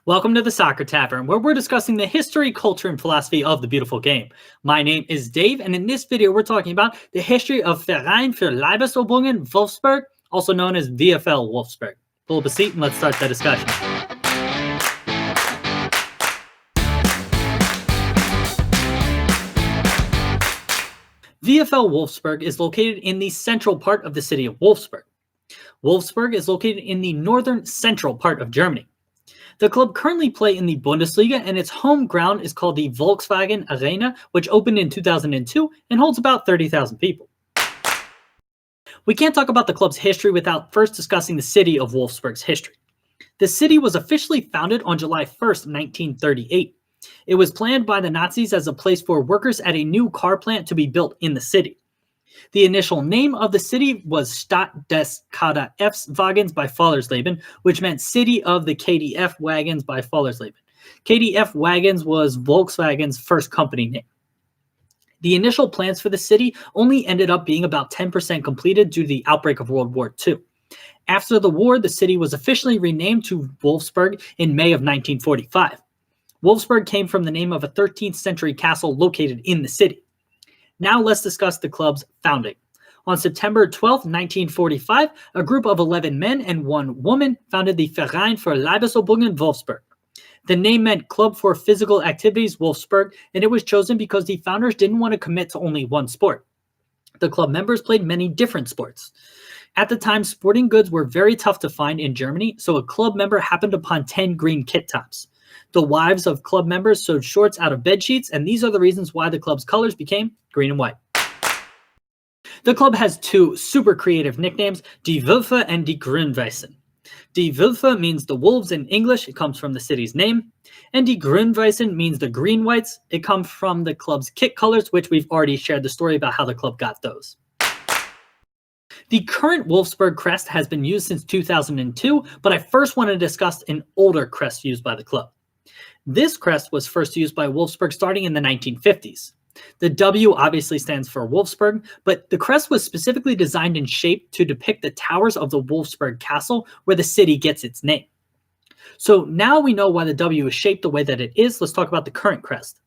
Welcome to the Soccer Tavern, where we're discussing the history, culture, and philosophy of the beautiful game. My name is Dave, and in this video, we're talking about the history of Verein für Leibesübungen Wolfsburg, also known as VfL Wolfsburg. Pull up a seat and let's start the discussion. VfL Wolfsburg is located in the central part of the city of Wolfsburg. Wolfsburg is located in the northern central part of Germany. The club currently play in the Bundesliga, and its home ground is called the Volkswagen Arena, which opened in 2002 and holds about 30,000 people. We can't talk about the club's history without first discussing the city of Wolfsburg's history. The city was officially founded on July 1st, 1938. It was planned by the Nazis as a place for workers at a new car plant to be built in the city. The initial name of the city was Stadt des KDFs-Wagens by Fallersleben, which meant City of the KDF Wagons by Fallersleben. KDF Wagons was Volkswagen's first company name. The initial plans for the city only ended up being about 10% completed due to the outbreak of World War II. After the war, the city was officially renamed to Wolfsburg in May of 1945. Wolfsburg came from the name of a 13th century castle located in the city. Now let's discuss the club's founding. On September 12, 1945, a group of 11 men and 1 woman founded the Verein für Leibesübungen Wolfsburg. The name meant Club for Physical Activities Wolfsburg, and it was chosen because the founders didn't want to commit to only one sport. The club members played many different sports. At the time, sporting goods were very tough to find in Germany, so a club member happened upon 10 green kit tops. The wives of club members sewed shorts out of bed sheets, and these are the reasons why the club's colors became green and white. The club has 2 super creative nicknames, Die Wölfe and Die Grün-Weißen. Die Wölfe means the wolves in English, it comes from the city's name, and Die Grün-Weißen means the green whites, it comes from the club's kit colors, which we've already shared the story about how the club got those. The current Wolfsburg crest has been used since 2002, but I first want to discuss an older crest used by the club. This crest was first used by Wolfsburg starting in the 1950s. The W obviously stands for Wolfsburg, but the crest was specifically designed and shaped to depict the towers of the Wolfsburg Castle, where the city gets its name. So now we know why the W is shaped the way that it is. Let's talk about the current crest.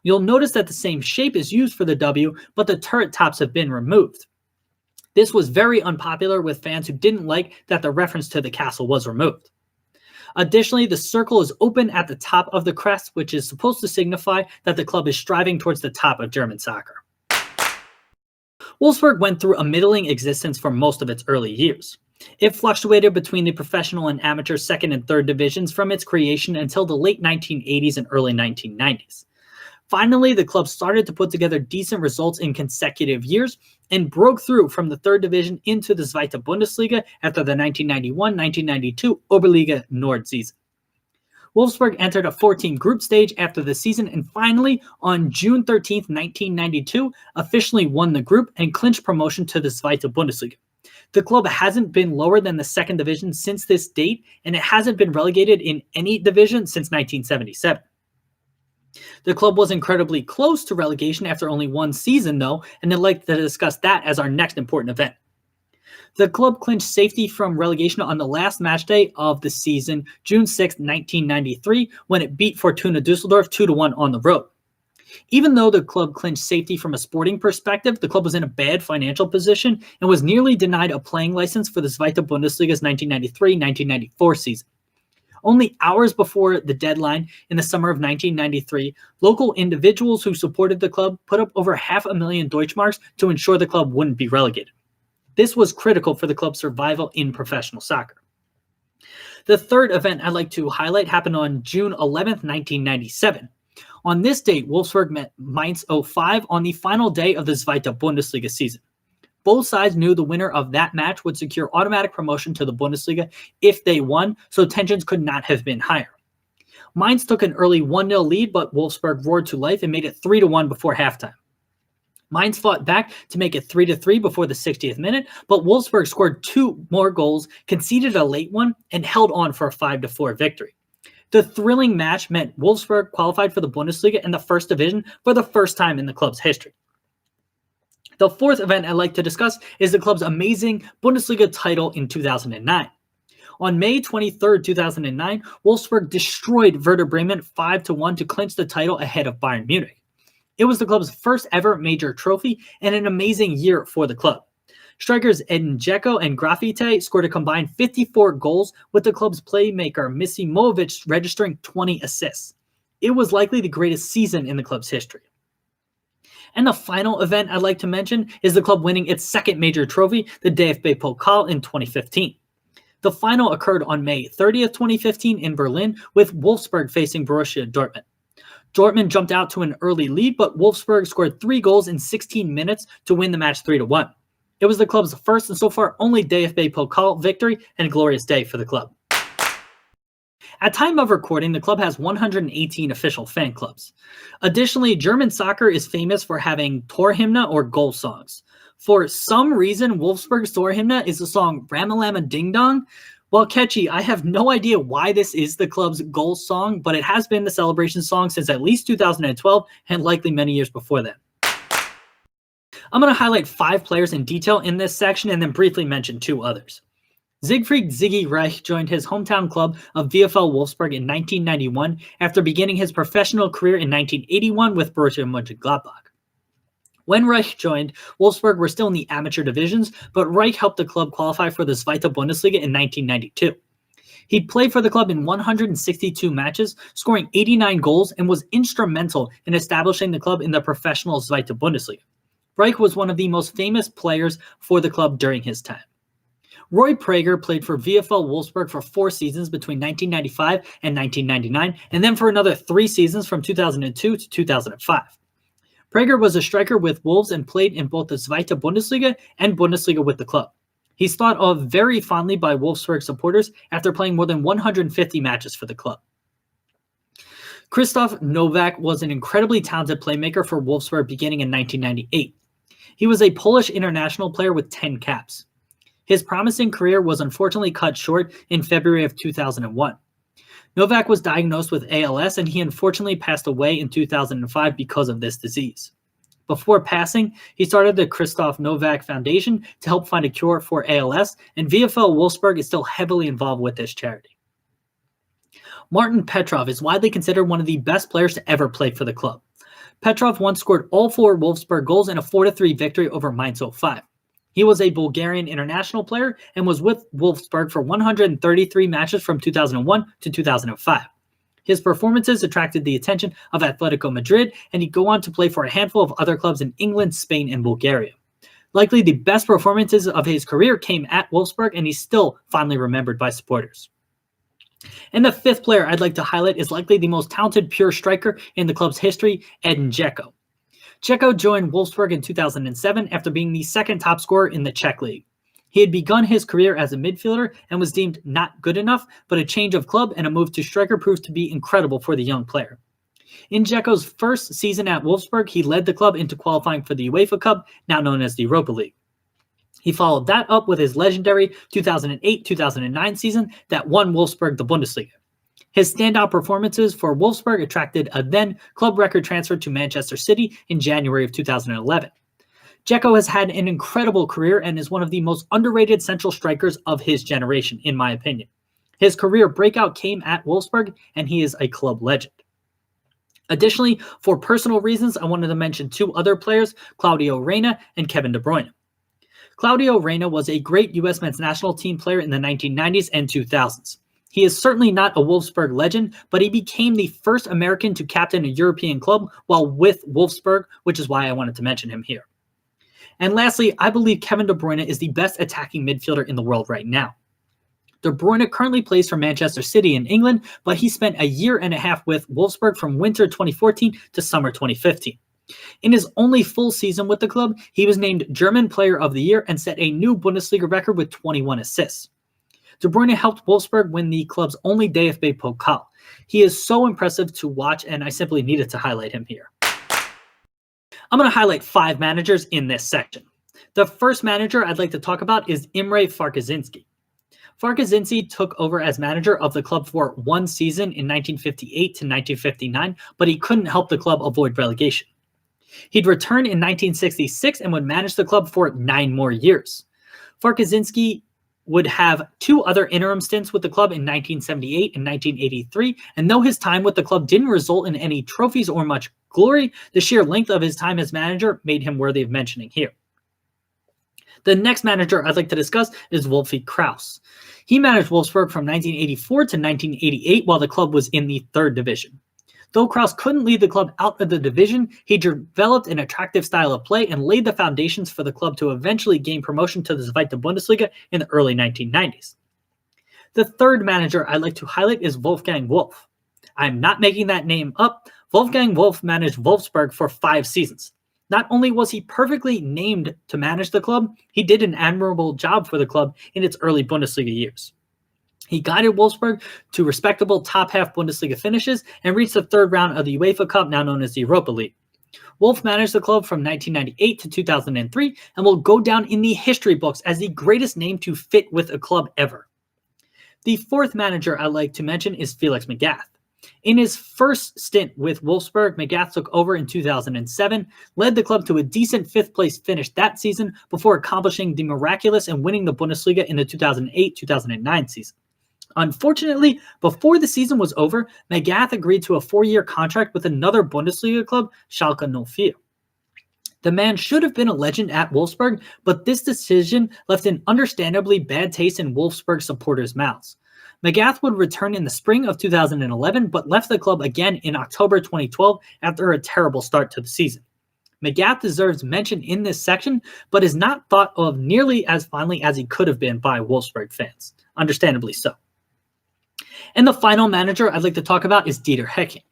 You'll notice that the same shape is used for the W, but the turret tops have been removed. This was very unpopular with fans who didn't like that the reference to the castle was removed. Additionally, the circle is open at the top of the crest, which is supposed to signify that the club is striving towards the top of German soccer. Wolfsburg went through a middling existence for most of its early years. It fluctuated between the professional and amateur 2nd and 3rd divisions from its creation until the late 1980s and early 1990s. Finally, the club started to put together decent results in consecutive years and broke through from the 3rd division into the Zweite Bundesliga after the 1991-1992 Oberliga Nord season. Wolfsburg entered a 14 group stage after the season and finally, on June 13, 1992, officially won the group and clinched promotion to the Zweite Bundesliga. The club hasn't been lower than the 2nd division since this date, and it hasn't been relegated in any division since 1977. The club was incredibly close to relegation after only 1 season, though, and I'd like to discuss that as our next important event. The club clinched safety from relegation on the last match day of the season, June 6, 1993, when it beat Fortuna Düsseldorf 2-1 on the road. Even though the club clinched safety from a sporting perspective, the club was in a bad financial position and was nearly denied a playing license for the Zweite Bundesliga's 1993-1994 season. Only hours before the deadline in the summer of 1993, local individuals who supported the club put up over 500,000 Deutschmarks to ensure the club wouldn't be relegated. This was critical for the club's survival in professional soccer. The third event I'd like to highlight happened on June 11, 1997. On this date, Wolfsburg met Mainz 05 on the final day of the Zweite Bundesliga season. Both sides knew the winner of that match would secure automatic promotion to the Bundesliga if they won, so tensions could not have been higher. Mainz took an early 1-0 lead, but Wolfsburg roared to life and made it 3-1 before halftime. Mainz fought back to make it 3-3 before the 60th minute, but Wolfsburg scored 2 more goals, conceded a late one, and held on for a 5-4 victory. The thrilling match meant Wolfsburg qualified for the Bundesliga and the 1st division for the first time in the club's history. The fourth event I'd like to discuss is the club's amazing Bundesliga title in 2009. On May 23, 2009, Wolfsburg destroyed Werder Bremen 5-1 to clinch the title ahead of Bayern Munich. It was the club's first ever major trophy and an amazing year for the club. Strikers Edin DZEKO and Graffite scored a combined 54 goals, with the club's playmaker Misimovic registering 20 assists. It was likely the greatest season in the club's history. And the final event I'd like to mention is the club winning its second major trophy, the DFB Pokal, in 2015. The final occurred on May 30th, 2015 in Berlin, with Wolfsburg facing Borussia Dortmund. Dortmund jumped out to an early lead, but Wolfsburg scored 3 goals in 16 minutes to win the match 3-1. It was the club's first and so far only DFB Pokal victory, and a glorious day for the club. At time of recording, the club has 118 official fan clubs. Additionally, German soccer is famous for having Torhymne or goal songs. For some reason, Wolfsburg's Torhymne is the song Ramalama Ding Dong. While catchy, I have no idea why this is the club's goal song, but it has been the celebration song since at least 2012 and likely many years before then. I'm going to highlight 5 players in detail in this section and then briefly mention 2 others. Siegfried Siggi Reich joined his hometown club of VfL Wolfsburg in 1991 after beginning his professional career in 1981 with Borussia Mönchengladbach. When Reich joined, Wolfsburg were still in the amateur divisions, but Reich helped the club qualify for the Zweite Bundesliga in 1992. He played for the club in 162 matches, scoring 89 goals, and was instrumental in establishing the club in the professional Zweite Bundesliga. Reich was one of the most famous players for the club during his time. Roy Präger played for VfL Wolfsburg for 4 seasons between 1995 and 1999, and then for another 3 seasons from 2002 to 2005. Präger was a striker with Wolves and played in both the Zweite Bundesliga and Bundesliga with the club. He's thought of very fondly by Wolfsburg supporters after playing more than 150 matches for the club. Krzysztof Nowak was an incredibly talented playmaker for Wolfsburg beginning in 1998. He was a Polish international player with 10 caps. His promising career was unfortunately cut short in February of 2001. Nowak was diagnosed with ALS, and he unfortunately passed away in 2005 because of this disease. Before passing, he started the Krzysztof Nowak Foundation to help find a cure for ALS, and VfL Wolfsburg is still heavily involved with this charity. Martin Petrov is widely considered one of the best players to ever play for the club. Petrov once scored all 4 Wolfsburg goals in a 4-3 victory over Mainz 05. He was a Bulgarian international player and was with Wolfsburg for 133 matches from 2001 to 2005. His performances attracted the attention of Atletico Madrid, and he'd go on to play for a handful of other clubs in England, Spain, and Bulgaria. Likely the best performances of his career came at Wolfsburg, and he's still fondly remembered by supporters. And the 5th player I'd like to highlight is likely the most talented pure striker in the club's history, Edin DZEKO. DZEKO joined Wolfsburg in 2007 after being the 2nd top scorer in the Czech league. He had begun his career as a midfielder and was deemed not good enough, but a change of club and a move to striker proved to be incredible for the young player. In DZEKO's first season at Wolfsburg, he led the club into qualifying for the UEFA Cup, now known as the Europa League. He followed that up with his legendary 2008-2009 season that won Wolfsburg the Bundesliga. His standout performances for Wolfsburg attracted a then club record transfer to Manchester City in January of 2011. DZEKO has had an incredible career and is one of the most underrated central strikers of his generation, in my opinion. His career breakout came at Wolfsburg, and he is a club legend. Additionally, for personal reasons, I wanted to mention 2 other players, Claudio Reyna and Kevin De Bruyne. Claudio Reyna was a great U.S. men's national team player in the 1990s and 2000s. He is certainly not a Wolfsburg legend, but he became the first American to captain a European club while with Wolfsburg, which is why I wanted to mention him here. And lastly, I believe Kevin De Bruyne is the best attacking midfielder in the world right now. De Bruyne currently plays for Manchester City in England, but he spent a year and a half with Wolfsburg from winter 2014 to summer 2015. In his only full season with the club, he was named German Player of the Year and set a new Bundesliga record with 21 assists. De Bruyne helped Wolfsburg win the club's only DFB Pokal. He is so impressive to watch, and I simply needed to highlight him here. I'm going to highlight 5 managers in this section. The first manager I'd like to talk about is Imre Farkaszinski. Farkaszinski took over as manager of the club for 1 season in 1958 to 1959, but he couldn't help the club avoid relegation. He'd return in 1966 and would manage the club for 9 more years. Farkaszinski would have 2 other interim stints with the club in 1978 and 1983, and though his time with the club didn't result in any trophies or much glory, the sheer length of his time as manager made him worthy of mentioning here. The next manager I'd like to discuss is Wilfried Kraus. He managed Wolfsburg from 1984 to 1988 while the club was in the 3rd division. Though Kraus couldn't lead the club out of the division, he developed an attractive style of play and laid the foundations for the club to eventually gain promotion to the Zweite Bundesliga in the early 1990s. The third manager I'd like to highlight is Wolfgang Wolf. I'm not making that name up. Wolfgang Wolf managed Wolfsburg for 5 seasons. Not only was he perfectly named to manage the club, he did an admirable job for the club in its early Bundesliga years. He guided Wolfsburg to respectable top-half Bundesliga finishes and reached the 3rd round of the UEFA Cup, now known as the Europa League. Wolf managed the club from 1998 to 2003 and will go down in the history books as the greatest name to fit with a club ever. The 4th manager I'd like to mention is Felix Magath. In his first stint with Wolfsburg, Magath took over in 2007, led the club to a decent 5th-place finish that season before accomplishing the miraculous and winning the Bundesliga in the 2008-2009 season. Unfortunately, before the season was over, Magath agreed to a 4-year contract with another Bundesliga club, Schalke 04. The man should have been a legend at Wolfsburg, but this decision left an understandably bad taste in Wolfsburg supporters' mouths. Magath would return in the spring of 2011, but left the club again in October 2012 after a terrible start to the season. Magath deserves mention in this section, but is not thought of nearly as fondly as he could have been by Wolfsburg fans, understandably so. And the final manager I'd like to talk about is Dieter Hecking.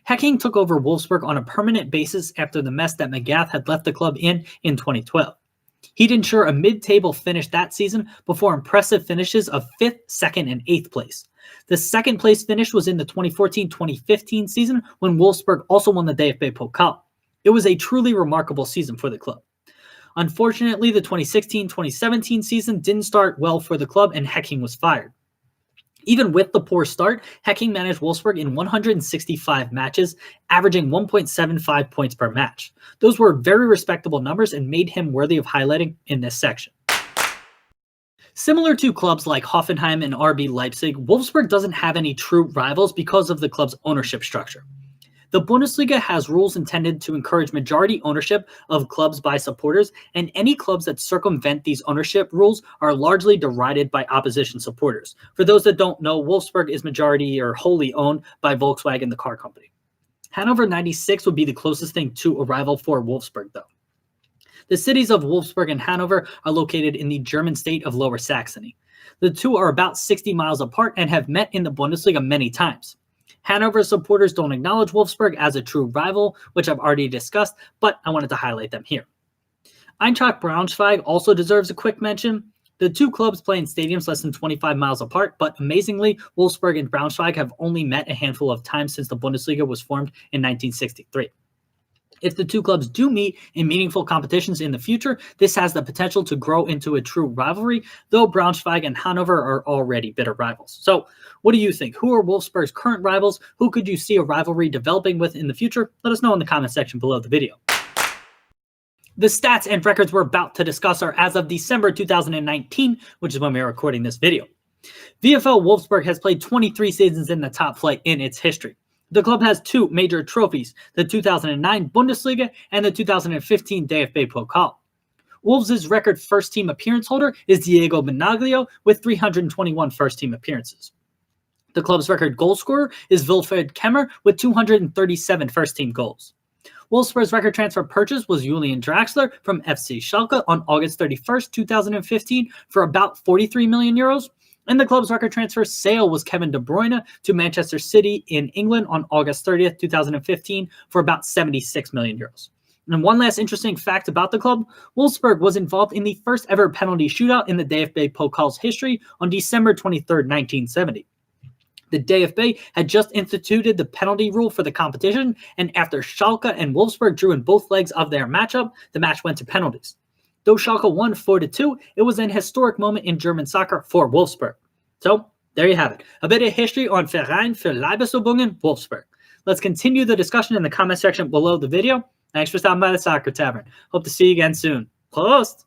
Hecking took over Wolfsburg on a permanent basis after the mess that Magath had left the club in 2012. He'd ensure a mid-table finish that season before impressive finishes of 5th, 2nd, and 8th place. The 2nd place finish was in the 2014-2015 season when Wolfsburg also won the DFB Pokal. It was a truly remarkable season for the club. Unfortunately, the 2016-2017 season didn't start well for the club and Hecking was fired. Even with the poor start, Hecking managed Wolfsburg in 165 matches, averaging 1.75 points per match. Those were very respectable numbers and made him worthy of highlighting in this section. Similar to clubs like Hoffenheim and RB Leipzig, Wolfsburg doesn't have any true rivals because of the club's ownership structure. The Bundesliga has rules intended to encourage majority ownership of clubs by supporters, and any clubs that circumvent these ownership rules are largely derided by opposition supporters. For those that don't know, Wolfsburg is majority or wholly owned by Volkswagen, the car company. Hannover 96 would be the closest thing to a rival for Wolfsburg, though. The cities of Wolfsburg and Hanover are located in the German state of Lower Saxony. The two are about 60 miles apart and have met in the Bundesliga many times. Hanover supporters don't acknowledge Wolfsburg as a true rival, which I've already discussed, but I wanted to highlight them here. Eintracht Braunschweig also deserves a quick mention. The two clubs play in stadiums less than 25 miles apart, but amazingly, Wolfsburg and Braunschweig have only met a handful of times since the Bundesliga was formed in 1963. If the two clubs do meet in meaningful competitions in the future, this has the potential to grow into a true rivalry, though Braunschweig and Hanover are already bitter rivals. So, what do you think? Who are Wolfsburg's current rivals? Who could you see a rivalry developing with in the future? Let us know in the comment section below the video. The stats and records we're about to discuss are as of December 2019, which is when we are recording this video. VfL Wolfsburg has played 23 seasons in the top flight in its history. The club has 2 major trophies, the 2009 Bundesliga and the 2015 DFB Pokal. Wolves' record first-team appearance holder is Diego Benaglio with 321 first-team appearances. The club's record goal scorer is Wilfried Kemmer with 237 first-team goals. Wolfsburg's record transfer purchase was Julian Draxler from FC Schalke on August 31st, 2015 for about 43 million euros. And the club's record transfer sale was Kevin De Bruyne to Manchester City in England on August 30th, 2015 for about 76 million euros. And one last interesting fact about the club, Wolfsburg was involved in the first ever penalty shootout in the DFB Pokal's history on December 23rd, 1970. The DFB had just instituted the penalty rule for the competition, and after Schalke and Wolfsburg drew in both legs of their matchup, the match went to penalties. Though Schalke won 4-2, it was an historic moment in German soccer for Wolfsburg. So, there you have it. A bit of history on Verein für Leibesübungen Wolfsburg. Let's continue the discussion in the comment section below the video. Thanks for stopping by the Soccer Tavern. Hope to see you again soon. Prost!